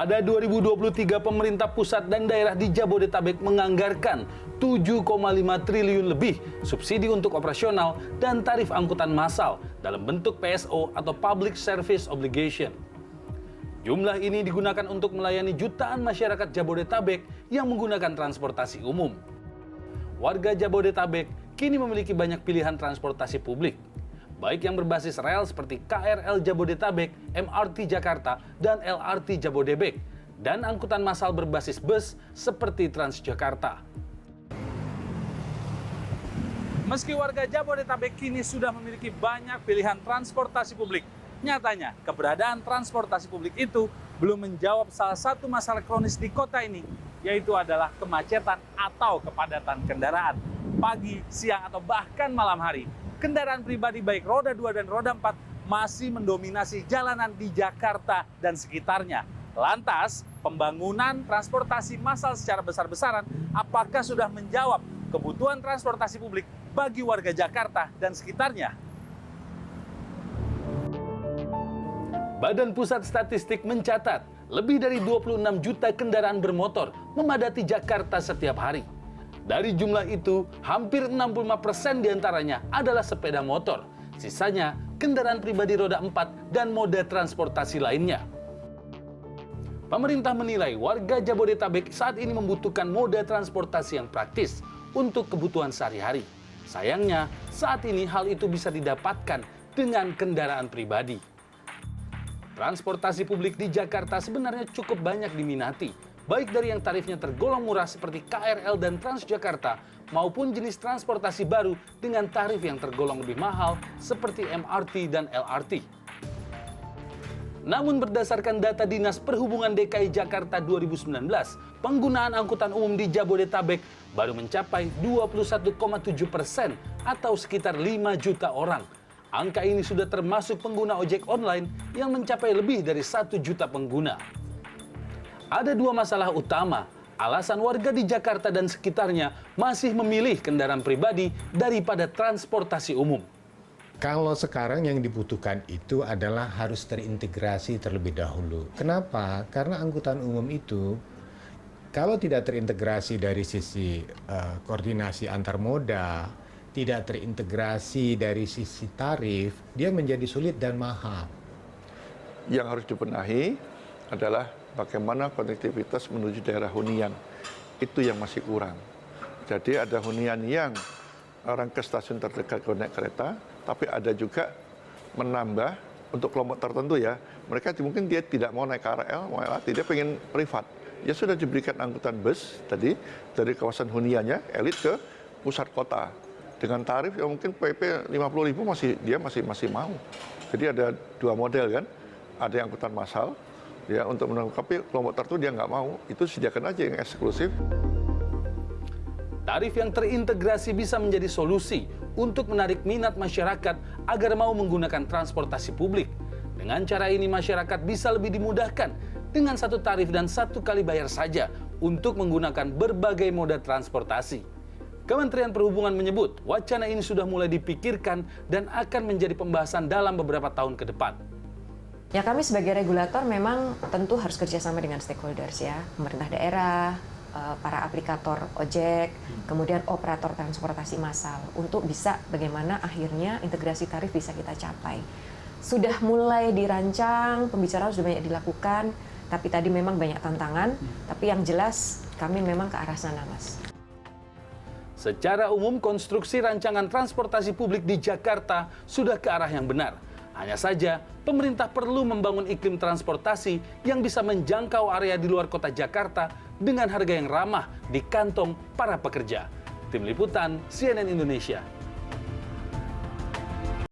Pada 2023, pemerintah pusat dan daerah di Jabodetabek menganggarkan 7,5 triliun lebih subsidi untuk operasional dan tarif angkutan massal dalam bentuk PSO atau Public Service Obligation. Jumlah ini digunakan untuk melayani jutaan masyarakat Jabodetabek yang menggunakan transportasi umum. Warga Jabodetabek kini memiliki banyak pilihan transportasi publik, baik yang berbasis rel seperti KRL Jabodetabek, MRT Jakarta, dan LRT Jabodebek, dan angkutan massal berbasis bus seperti Transjakarta. Meski warga Jabodetabek kini sudah memiliki banyak pilihan transportasi publik, nyatanya keberadaan transportasi publik itu belum menjawab salah satu masalah kronis di kota ini, yaitu adalah kemacetan atau kepadatan kendaraan. Pagi, siang, atau bahkan malam hari, kendaraan pribadi baik roda 2 dan roda 4 masih mendominasi jalanan di Jakarta dan sekitarnya. Lantas, pembangunan transportasi massal secara besar-besaran apakah sudah menjawab kebutuhan transportasi publik bagi warga Jakarta dan sekitarnya? Badan Pusat Statistik mencatat lebih dari 26 juta kendaraan bermotor memadati Jakarta setiap hari. Dari jumlah itu, hampir 65% diantaranya adalah sepeda motor. Sisanya kendaraan pribadi roda 4 dan moda transportasi lainnya. Pemerintah menilai warga Jabodetabek saat ini membutuhkan moda transportasi yang praktis untuk kebutuhan sehari-hari. Sayangnya, saat ini hal itu bisa didapatkan dengan kendaraan pribadi. Transportasi publik di Jakarta sebenarnya cukup banyak diminati, baik dari yang tarifnya tergolong murah seperti KRL dan Transjakarta, maupun jenis transportasi baru dengan tarif yang tergolong lebih mahal seperti MRT dan LRT. Namun berdasarkan data Dinas Perhubungan DKI Jakarta 2019, penggunaan angkutan umum di Jabodetabek baru mencapai 21,7% atau sekitar 5 juta orang. Angka ini sudah termasuk pengguna ojek online yang mencapai lebih dari 1 juta pengguna. Ada dua masalah utama, alasan warga di Jakarta dan sekitarnya masih memilih kendaraan pribadi daripada transportasi umum. Kalau sekarang yang dibutuhkan itu adalah harus terintegrasi terlebih dahulu. Kenapa? Karena angkutan umum itu kalau tidak terintegrasi dari sisi koordinasi antar moda, tidak terintegrasi dari sisi tarif, dia menjadi sulit dan mahal. Yang harus dibenahi adalah bagaimana konektivitas menuju daerah hunian. Itu yang masih kurang. Jadi ada hunian yang orang ke stasiun terdekat naik kereta, tapi ada juga menambah untuk kelompok tertentu ya. Mereka mungkin dia tidak mau naik KRL, mau LRT, dia pengen privat. Ya sudah diberikan angkutan bus tadi dari kawasan huniannya, elit ke pusat kota. Dengan tarif yang mungkin PP 50.000 dia masih mau. Jadi ada dua model kan, ada yang angkutan massal, ya untuk menangkapi kelompok tertentu dia nggak mau, itu sediakan aja yang eksklusif. Tarif yang terintegrasi bisa menjadi solusi untuk menarik minat masyarakat agar mau menggunakan transportasi publik. Dengan cara ini masyarakat bisa lebih dimudahkan dengan satu tarif dan satu kali bayar saja untuk menggunakan berbagai moda transportasi. Kementerian Perhubungan menyebut wacana ini sudah mulai dipikirkan dan akan menjadi pembahasan dalam beberapa tahun ke depan. Ya, kami sebagai regulator memang tentu harus kerjasama dengan stakeholders ya, pemerintah daerah, para aplikator ojek, kemudian operator transportasi massal untuk bisa bagaimana akhirnya integrasi tarif bisa kita capai. Sudah mulai dirancang, pembicaraan sudah banyak dilakukan, tapi tadi memang banyak tantangan, tapi yang jelas kami memang ke arah sana, Mas. Secara umum, konstruksi rancangan transportasi publik di Jakarta sudah ke arah yang benar. Hanya saja, pemerintah perlu membangun iklim transportasi yang bisa menjangkau area di luar kota Jakarta dengan harga yang ramah di kantong para pekerja. Tim Liputan, CNN Indonesia.